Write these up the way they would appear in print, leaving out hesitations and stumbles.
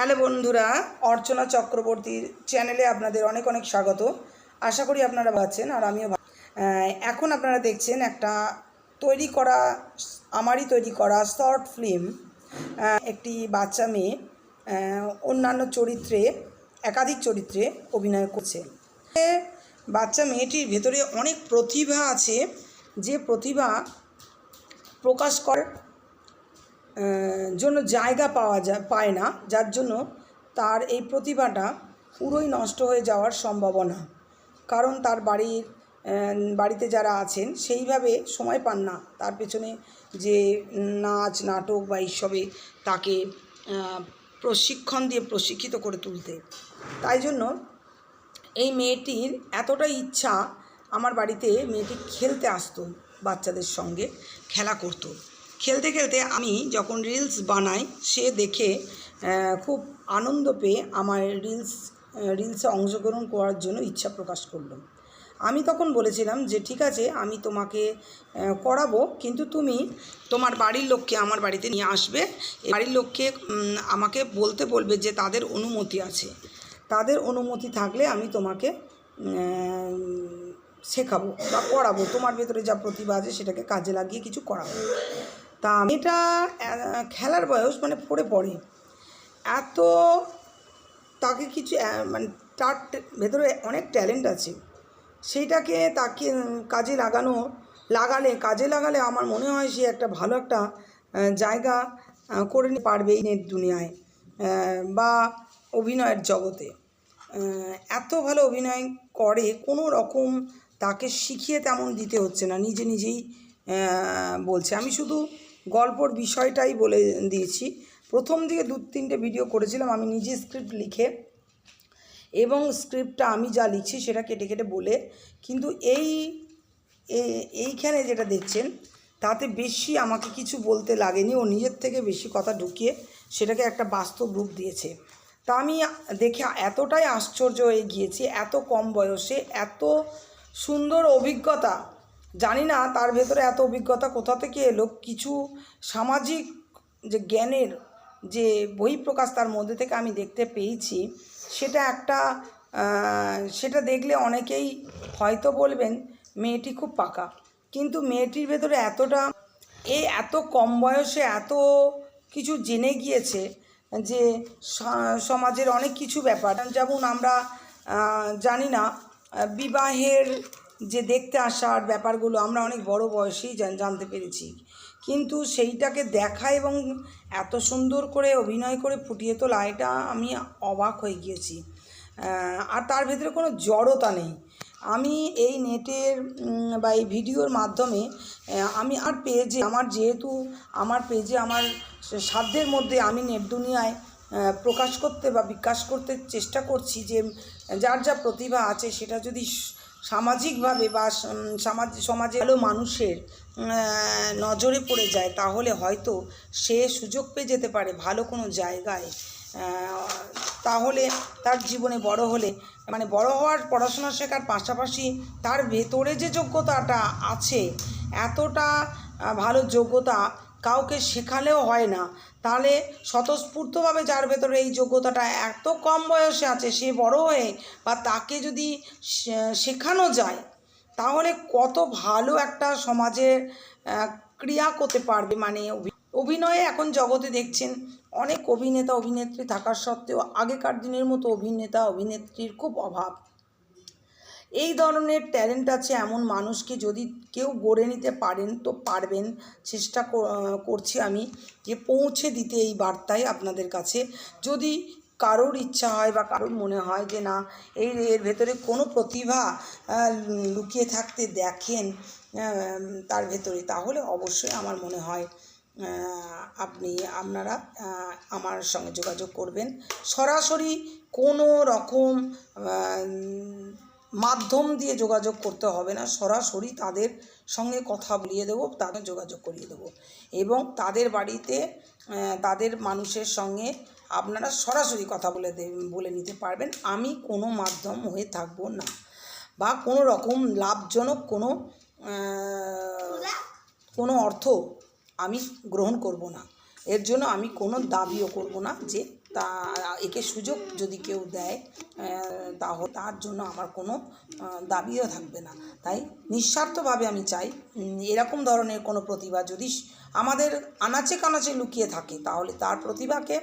Hello বন্ধুরা, অর্চনা চক্রবর্তীর চ্যানেলে আপনাদের অনেক অনেক স্বাগত। আশা করি আপনারা ভাবছেন আর আমিও এখন আপনারা দেখছেন একটা আমারই তৈরি করা শর্ট ফিল্ম। একটি বাচ্চা মেয়ে অন্যান্য চরিত্রে একাধিক চরিত্রে অভিনয় করছে। বাচ্চা মেয়েটির ভেতরে অনেক প্রতিভা আছে, যে প্রতিভা প্রকাশ করার জন্য জায়গা পায় না, যার জন্য তার এই প্রতিভাটা পুরোই নষ্ট হয়ে যাওয়ার সম্ভাবনা। কারণ তার বাড়িতে যারা আছেন সেইভাবে সময় পান না তার পেছনে যে নাচ নাটক বা এইসবে তাকে প্রশিক্ষণ দিয়ে প্রশিক্ষিত করে তুলতে। তাই জন্য এই মেয়েটির এতটাই ইচ্ছা, আমার বাড়িতে মেয়েটি খেলতে আসতো, বাচ্চাদের সঙ্গে খেলা করতো। খেলতে খেলতে আমি যখন রিলস বানাই সে দেখে খুব আনন্দ পেয়ে আমার রিলসে অংশগ্রহণ করার জন্য ইচ্ছা প্রকাশ করলো। আমি তখন বলেছিলাম যে ঠিক আছে, আমি তোমাকে করাবো, কিন্তু তুমি তোমার বাড়ির লোককে আমার বাড়িতে নিয়ে আসবে। বাড়ির লোককে আমাকে বলতে বলবে যে তাদের অনুমতি আছে, তাদের অনুমতি থাকলে আমি তোমাকে শেখাবো বা করাবো, তোমার ভেতরে যা প্রতিভা আছে সেটাকে কাজে লাগিয়ে কিছু করাবো। তা এটা খেলার বয়স, মানে পড়ে এত তাকে কিছু মানে তার ভেতরে অনেক ট্যালেন্ট আছে, সেইটাকে তাকে কাজে লাগালে আমার মনে হয় সে একটা ভালো একটা জায়গা করে নিতে পারবে এই নেট দুনিয়ায় বা অভিনয়ের জগতে। এত ভালো অভিনয় করে, কোনো রকম তাকে শিখিয়ে তেমন দিতে হচ্ছে না, নিজেই বলছে। আমি শুধু গল্পর বিষয়টাই বলে দিয়েছি। প্রথম দিকে 2-3টে ভিডিও করেছিলাম আমি নিজে স্ক্রিপ্ট লিখে, এবং স্ক্রিপ্টটা আমি যা লিখছি সেটা কেটে কেটে বলে। কিন্তু এইখানে যেটা দেখছেন তাতে বেশি আমাকে কিছু বলতে লাগেনি, ও নিজের থেকে বেশি কথা ঢুকিয়ে সেটাকে একটা বাস্তব রূপ দিয়েছে। তা আমি দেখে এতটাই আশ্চর্য হয়ে গিয়েছি, এত কম বয়সে এত সুন্দর অভিজ্ঞতা। জানি না তার ভেতরে এত অভিজ্ঞতা কোথা থেকে এলো। কিছু সামাজিক যে জ্ঞানের যে বহিঃপ্রকাশ তার মধ্যে থেকে আমি দেখতে পেয়েছি, সেটা দেখলে অনেকেই হয়তো বলবেন মেয়েটি খুব পাকা, কিন্তু মেয়েটির ভেতরে এত কম বয়সে এত কিছু জেনে গিয়েছে যে সমাজের অনেক কিছু ব্যাপার, যেমন আমরা জানি না বিবাহের যে দেখতে আসার ব্যাপারগুলো আমরা অনেক বড় বয়সেই জানতে পেরেছি, কিন্তু সেইটাকে দেখা এবং এত সুন্দর করে অভিনয় করে ফুটিয়ে তোলা, এটা আমি অবাক হয়ে গিয়েছি। আর তার ভেতরে কোনো জড়তা নেই। আমি এই নেটের বা এই ভিডিওর মাধ্যমে আমি যেহেতু আমার পেজে আমার সাধ্যের মধ্যে আমি নেট দুনিয়ায় প্রকাশ করতে বা বিকাশ করতে চেষ্টা করছি, যে যার যা প্রতিভা আছে সেটা যদি সামাজিকভাবে বা সমাজে ভালো মানুষের নজরে পড়ে যায়, তাহলে হয়তো সে সুযোগ পেয়ে যেতে পারে ভালো কোনো জায়গায়। তাহলে তার জীবনে বড় হওয়ার পড়াশোনা শেখার পাশাপাশি তার ভেতরে যে যোগ্যতাটা আছে, এতটা ভালো যোগ্যতা কাউকে শেখালেও হয় না। তাহলে স্বতঃস্ফূর্তভাবে যার ভেতরে এই যোগ্যতাটা এত কম বয়সে আছে, সে বড় হয়ে বা তাকে যদি শেখানো যায়, তাহলে কত ভালো একটা সমাজের ক্রিয়া করতে পারবে। মানে অভিনয়ে এখন জগতে দেখছেন অনেক অভিনেতা অভিনেত্রী থাকার সত্ত্বেও আগেকার দিনের মতো অভিনেতা অভিনেত্রীর খুব অভাব। এই ধরনের ট্যালেন্ট আছে এমন মানুষকে যদি কেউ গড়ে নিতে পারেন তো পারবেন। চেষ্টা করছি আমি যে পৌঁছে দিতে এই বার্তায় আপনাদের কাছে। যদি কারোর ইচ্ছা হয় বা কারোর মনে হয় যে না এর ভেতরে কোনো প্রতিভা লুকিয়ে থাকতে দেখেন তার ভেতরে, তাহলে অবশ্যই আমার মনে হয় আপনারা আমার সঙ্গে যোগাযোগ করবেন। সরাসরি কোনো রকম মাধ্যম দিয়ে যোগাযোগ করতে হবে না, সরাসরি তাদের সঙ্গে কথা বলিয়ে দেবো, তাদের যোগাযোগ করিয়ে দেবো, এবং তাদের বাড়িতে তাদের মানুষের সঙ্গে আপনারা সরাসরি কথা বলে নিতে পারবেন। আমি কোনো মাধ্যম হয়ে থাকবো না, বা কোনো রকম লাভজনক কোনো অর্থ আমি গ্রহণ করব না। এর জন্য আমি কোনো দাবিও করব না যে তা একে সুযোগ যদি কেউ দেয় তাহলে তার জন্য আমার কোনো দাবিও থাকবে না। তাই নিঃস্বার্থভাবে আমি চাই এরকম ধরনের কোনো প্রতিভা যদি আমাদের আনাচে কানাচে লুকিয়ে থাকে তাহলে তার প্রতিভাকে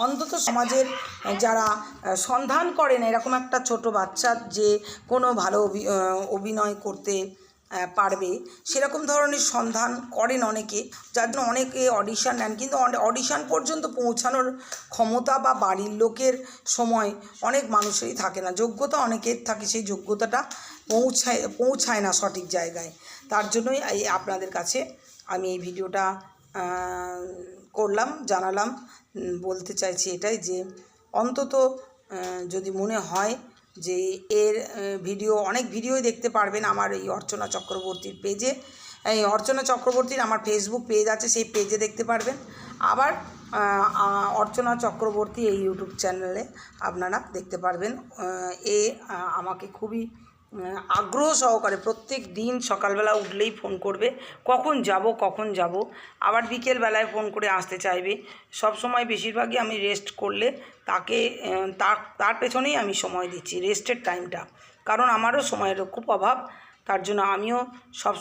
অন্তত সমাজের যারা সন্ধান করেন এরকম একটা ছোট বাচ্চা যে কোনো ভালো অভিনয় করতে পারবে সেরকম ধরনের সন্ধান করেন অনেকে, যার জন্য অনেকে অডিশন নেন, কিন্তু অডিশন পর্যন্ত পৌঁছানোর ক্ষমতা বা বাড়ির লোকের সময় অনেক মানুষেরই থাকে না, যোগ্যতা অনেকের থাকে, সেই যোগ্যতাটা পৌঁছায় না সঠিক জায়গায়। তার জন্যই আপনাদের কাছে আমি এই ভিডিওটা করলাম, জানালাম, বলতে চাইছি এটাই যে অন্তত যদি মনে হয় যে এর ভিডিও, অনেক ভিডিওই দেখতে পারবেন আমার এই অর্চনা চক্রবর্তীর পেজে, এই অর্চনা চক্রবর্তীর আমার ফেসবুক পেজ আছে, সেই পেজে দেখতে পারবেন। আবার অর্চনা চক্রবর্তী এই ইউটিউব চ্যানেলে আপনারা দেখতে পারবেন। আমাকে খুবই আগ্রহ সহকারে প্রত্যেক দিন সকালবেলা উঠলেই ফোন করবে, কখন যাব, আবার বিকেলবেলায় ফোন করে আসতে চাইবে। সব সময় বেশিরভাগই আমি রেস্ট করলে তাকে তার পেছনেই আমি সময় দিচ্ছি, রেস্টের টাইমটা, কারণ আমারও সময়ের খুব অভাব, তার জন্য আমিও সব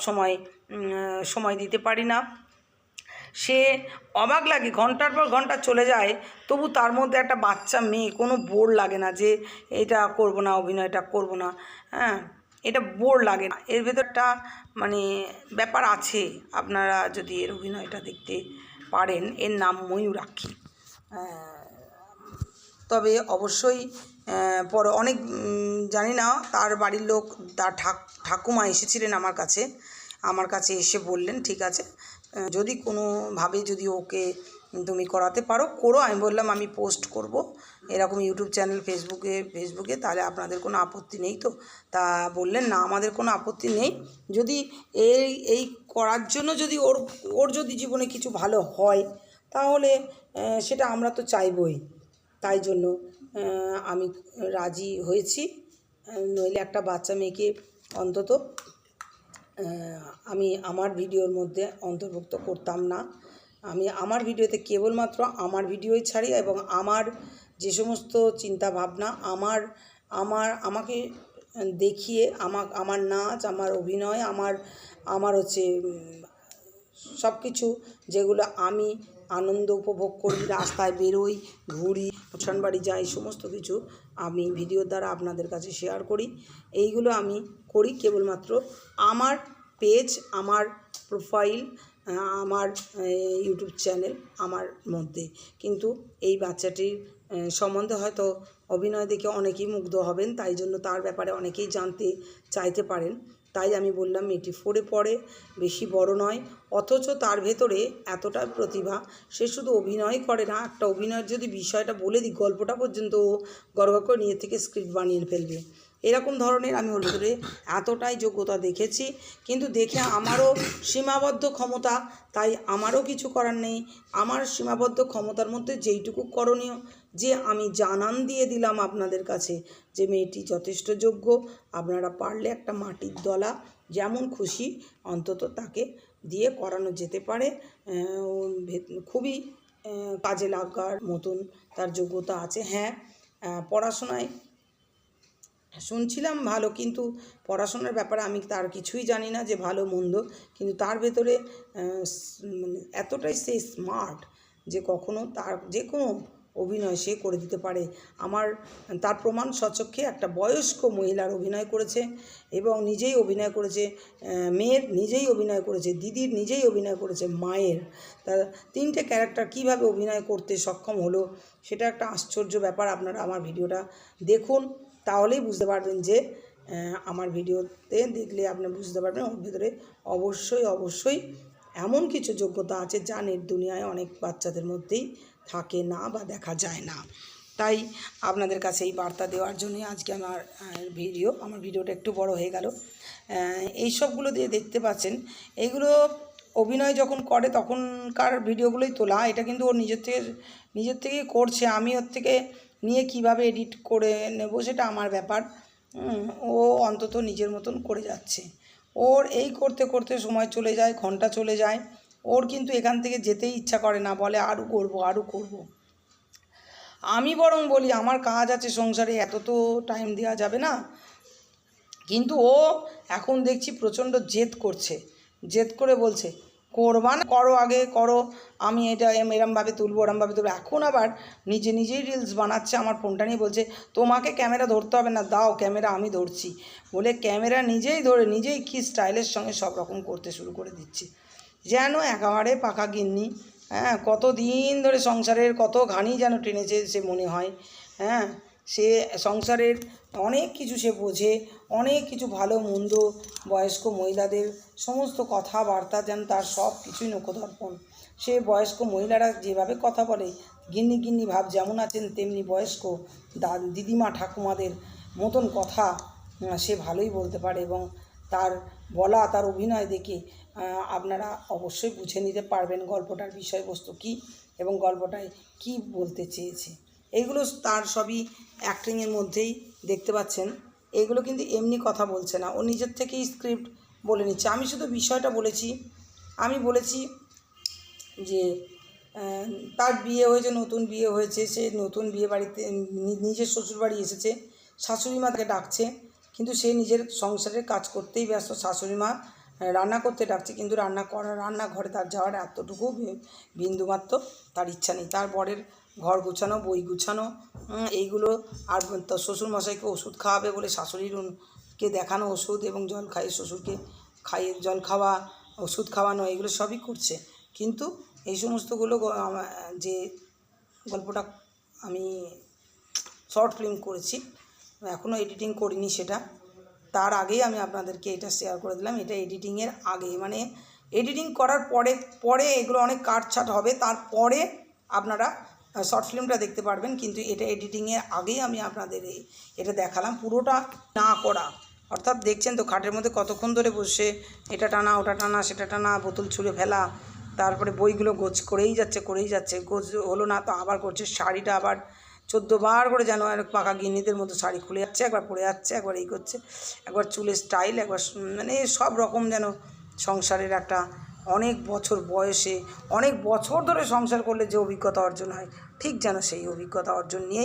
সময় দিতে পারি না। সে অবাক লাগে, ঘন্টার পর ঘন্টা চলে যায়, তবু তার মধ্যে একটা বাচ্চা মেয়ে, কোনো বোর লাগে না যে এটা করব না, অভিনয়টা করব না, হ্যাঁ, এটা বোর লাগে না। এর ভেতরটা মানে ব্যাপার আছে, আপনারা যদি এর অভিনয়টা দেখতে পারেন। এর নাম ময়ূরাক্ষী। তবে অবশ্যই পরে অনেক জানি না, তার বাড়ির লোক, তার ঠাকুমা এসেছিলেন আমার কাছে এসে বললেন ঠিক আছে, যদি কোনোভাবে যদি ওকে তুমি করাতে পারো করো। আমি বললাম আমি পোস্ট করব এরকম ইউটিউব চ্যানেল ফেসবুকে, তাহলে আপনাদের কোনো আপত্তি নেই তো? তা বললেন না, আমাদের কোনো আপত্তি নেই, যদি এই করার জন্য যদি ওর যদি জীবনে কিছু ভালো হয় তাহলে সেটা আমরা তো চাইবই, তাই জন্য আমি রাজি হয়েছি। নইলে একটা বাচ্চা মেয়েকে অন্তত আমি আমার ভিডিওর মধ্যে অন্তর্ভুক্ত করতাম না। আমি আমার ভিডিওতে কেবলমাত্র আমার ভিডিওই ছাড়ি, এবং আমার যে সমস্ত চিন্তা ভাবনা আমাকে দেখিয়ে আমার নাচ, আমার অভিনয়, আমার হচ্ছে সব কিছু যেগুলো আমি আনন্দ উপভোগ করি, রাস্তায় বেরোই, ঘুরি, অনুষ্ঠান বাড়ি যাই, সমস্ত কিছু আমি ভিডিওর দ্বারা আপনাদের কাছে শেয়ার করি। এইগুলো আমি করি কেবলমাত্র আমার পেজ, আমার প্রোফাইল, আমার ইউটিউব চ্যানেল আমার মধ্যে। কিন্তু এই বাচ্চাটির সম্বন্ধে হয়তো অভিনয় দেখে অনেকেই মুগ্ধ হবেন, তাই জন্য তার ব্যাপারে অনেকেই জানতে চাইতে পারেন। তাই আমি বললাম মেয়েটি 4 পড়ে, বেশি বড় নয়, অথচ তার ভেতরে এতটা প্রতিভা, সে শুধু অভিনয় করে না, একটা অভিনয়ের যদি বিষয়টা বলে দিই, গল্পটা পর্যন্ত ও গর্ব করে নিজের থেকে স্ক্রিপ্ট বানিয়ে ফেলবে। এরকম ধরনের আমি ওর ভেতরে এতটাই যোগ্যতা দেখেছি, কিন্তু দেখে আমারও সীমাবদ্ধ ক্ষমতা, তাই আমারও কিছু করার নেই। আমার সীমাবদ্ধ ক্ষমতার মধ্যে যেইটুকু করণীয়, যে আমি জানান দিয়ে দিলাম আপনাদের কাছে যে মেয়েটি যথেষ্ট যোগ্য, আপনারা পারলে একটা মাটির দলা যেমন খুশি অন্তত তাকে দিয়ে করানো যেতে পারে। খুবই কাজে লাগার মতন তার যোগ্যতা আছে। হ্যাঁ, পড়াশোনায় শুনছিলাম ভালো, কিন্তু পড়াশোনার ব্যাপারে আমি তার কিছুই জানি না যে ভালো মন্দ, কিন্তু তার ভেতরে মানে এতটাই সে স্মার্ট যে কখনো তার যে কোনো অভিনয় সে করে দিতে পারে। তার প্রমাণ স্বচক্ষে একটা বয়স্ক মহিলার অভিনয় করেছে, এবং নিজেই অভিনয় করেছে, মেয়ের নিজেই অভিনয় করেছে, দিদির নিজেই অভিনয় করেছে, মায়ের। তার 3টে ক্যারেক্টার কীভাবে অভিনয় করতে সক্ষম হলো সেটা একটা আশ্চর্য ব্যাপার। আপনারা আমার ভিডিওটা দেখুন, তাহলেই বুঝতে পারবেন যে আমার ভিডিওতে দেখলে আপনি বুঝতে পারবেন ওর ভিতরে অবশ্যই এমন কিছু যোগ্যতা আছে যা নেট দুনিয়ায় অনেক বাচ্চাদের মধ্যেই থাকে না বা দেখা যায় না। তাই আপনাদের কাছে এই বার্তা দেওয়ার জন্য আজকে আমার ভিডিওটা একটু বড় হয়ে গেল। এই সবগুলো দিয়ে দেখতে পাচ্ছেন, এইগুলো অভিনয় যখন করে তখনকার ভিডিওগুলোই তোলা। এটা কিন্তু ও নিজের থেকে করছে, আমি ওর থেকে নিয়ে কিভাবে এডিট করে নেব সেটা আমার ব্যাপার। ও অন্তত নিজের মতন করে যাচ্ছে। ওর এই করতে করতে সময় চলে যায়, ঘন্টা চলে যায়, ওর কিন্তু এখান থেকে যেতেই ইচ্ছা করে না, বলে আরও করবো আরও করবো। আমি বরং বলি আমার কাজ আছে সংসারে, এত তো টাইম দেওয়া যাবে না। কিন্তু ও এখন দেখছি প্রচণ্ড জেদ করছে, জেদ করে বলছে করবা না, করো আগে করো, আমি এটা এরমভাবে তুলবো ওরমভাবে তুলবো। এখন আবার নিজে নিজেই রিলস বানাচ্ছে, আমার ফোনটা নিয়ে বলছে তোমাকে ক্যামেরা ধরতে হবে না, দাও ক্যামেরা আমি ধরছি, বলে ক্যামেরা নিজেই ধরে নিজেই কী স্টাইলের সঙ্গে সব রকম করতে শুরু করে দিচ্ছে, যেন একেবারে পাকা গিন্নি। হ্যাঁ, কত দিন ধরে সংসারের কত ঘানি যেন টেনেছে সে মনে হয়। হ্যাঁ, সে সংসারের অনেক কিছু সে বোঝে, অনেক কিছু ভালো মন্দ বয়স্ক মহিলাদের সমস্ত কথাবার্তা যেন তার সব কিছুই নখদর্পণ। সে বয়স্ক মহিলারা যেভাবে কথা বলে, গিন্নি গিন্নি ভাব যেমন আছেন তেমনি বয়স্ক দিদিমা ঠাকুমাদের মতন কথা সে ভালোই বলতে পারে, এবং তার বলা তার অভিনয় দেখে আপনারা অবশ্যই বুঝে নিতে পারবেন গল্পটার বিষয়বস্তু কী এবং গল্পটায় কী বলতে চেয়েছে। এইগুলো তার সবই অ্যাক্টিংয়ের মধ্যেই দেখতে পাচ্ছেন। এইগুলো কিন্তু এমনি কথা বলছে না, ও নিজের থেকেই স্ক্রিপ্ট বলে নিচ্ছে। আমি শুধু বিষয়টা বলেছি, আমি বলেছি যে তার বিয়ে হয়েছে, নতুন বিয়ে হয়েছে, সে নতুন বিয়ে বাড়িতে নিজের শ্বশুরবাড়ি এসেছে, শাশুড়ি মা তাকে ডাকছে, কিন্তু সে নিজের সংসারের কাজ করতেই ব্যস্ত। শাশুড়ি মা রান্না করতে ডাকছে, কিন্তু রান্নাঘরে তার যাওয়ার এতটুকু বিন্দুমাত্র তার ইচ্ছা নেই। তার বরের ঘর গুছানো, বই গুছানো, এইগুলো, আর তার শ্বশুরমশাইকে ওষুধ খাওয়াবে বলে শাশুড়িকে দেখানো ওষুধ এবং জল খাইয়ে শ্বশুরকে খাইয়ে জল খাওয়া, ওষুধ খাওয়ানো, এগুলো সবই করছে। কিন্তু এই সমস্তগুলো যে গল্পটা আমি শর্ট ফিল্ম করেছি, এখনও এডিটিং করিনি, সেটা তার আগেই আমি আপনাদেরকে এটা শেয়ার করে দিলাম। এটা এডিটিংয়ের আগে, মানে এডিটিং করার পরে এগুলো অনেক কাটছাট হবে, তারপরে আপনারা শর্ট ফিল্মটা দেখতে পারবেন। কিন্তু এটা এডিটিংয়ের আগেই আমি আপনাদের এটা দেখালাম, পুরোটা না করা। অর্থাৎ দেখছেন তো খাটের মধ্যে কতক্ষণ ধরে বসে এটা টানা ওটা টানা সেটা টানা, বোতল ছুঁড়ে ফেলা, তারপরে বইগুলো গোছ করেই যাচ্ছে, গোছ হলো না তো আবার করছে, শাড়িটা আবার 14 বার করে যেন আর পাকা গিন্নিদের মতো শাড়ি খুলে যাচ্ছে, একবার পরে যাচ্ছে, একবার এই করছে, একবার চুলের স্টাইল, একবার মানে সব রকম যেন সংসারের একটা অনেক বছর বয়সে অনেক বছর ধরে সংসার করলে যে অভিজ্ঞতা অর্জন হয়, ঠিক যেন সেই অভিজ্ঞতা অর্জন নিয়ে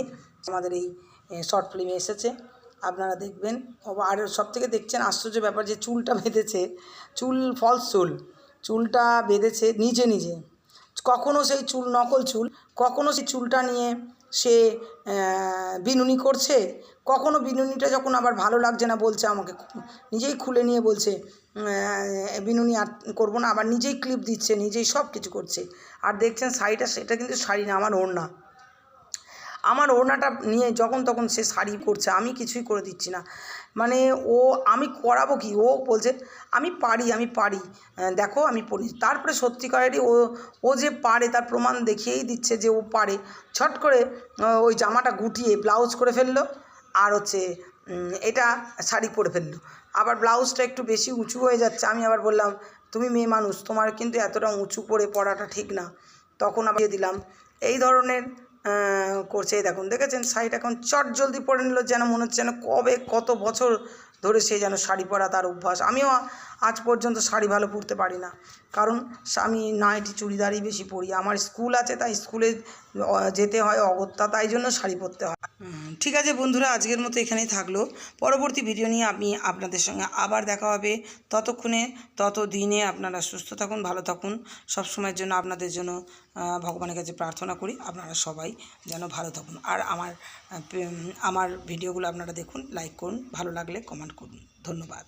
আমাদের এই শর্ট ফিল্মে এসেছে। আপনারা দেখবেন। আর সবথেকে দেখছেন আশ্চর্য ব্যাপার যে চুলটা বেঁধেছে, ফলস চুলটা বেঁধেছে নিজে নিজে। কখনও সেই চুল নকল চুল, কখনও সেই চুলটা নিয়ে সে বিনুনি করছে, কখনো বিনুনিটা যখন আবার ভালো লাগছে না বলছে আমাকে নিজেই খুলে নিয়ে বলছে বিনুনি আর করবো না, আবার নিজেই ক্লিপ দিচ্ছে, নিজেই সব কিছু করছে। আর দেখছেন শাড়িটা, সেটা কিন্তু শাড়ি না, আমার ওড়নাটা নিয়ে যখন তখন সে শাড়ি করছে, আমি কিছুই করে দিচ্ছি না। মানে আমি করাবো কি, ও বলছে আমি পারি, দেখো আমি পড়ি। তারপরে সত্যিকারেরই ও যে পারে তার প্রমাণ দেখিয়েই দিচ্ছে যে ও পারে। ছট করে ওই জামাটা গুটিয়ে ব্লাউজ করে ফেললো, আর এটা শাড়ি পরে ফেললো। আবার ব্লাউজটা একটু বেশি উঁচু হয়ে যাচ্ছে, আমি আবার বললাম তুমি মেয়ে মানুষ, তোমার কিন্তু এতটা উঁচু করে পরাটা ঠিক না, তখন আবার দিয়ে দিলাম। এই ধরনের করছে। দেখেছেন শাড়িটা এখন চট জলদি পরে নিল, যেন মনে হচ্ছে যেন কত বছর ধরে সে যেন শাড়ি পরা তার অভ্যাস। আমিও আজ পর্যন্ত শাড়ি ভালো পরতে পারি না, কারণ আমি নাইটি চুড়িদারই বেশি পরি। আমার স্কুল আছে, তাই স্কুলে যেতে হয় অগত্যা, তাই জন্য শাড়ি পরতে হয়। ঠিক আছে বন্ধুরা, আজকের মতো এখানেই থাকলো। পরবর্তী ভিডিও নিয়ে আমি আপনাদের সঙ্গে আবার দেখা হবে। ততদিনে আপনারা সুস্থ থাকুন, ভালো থাকুন। সবসময়ের জন্য আপনাদের জন্য ভগবানের কাছে প্রার্থনা করি আপনারা সবাই যেন ভালো থাকুন। আর আমার ভিডিওগুলো আপনারা দেখুন, লাইক করুন, ভালো লাগলে কমেন্ট করুন। ধন্যবাদ।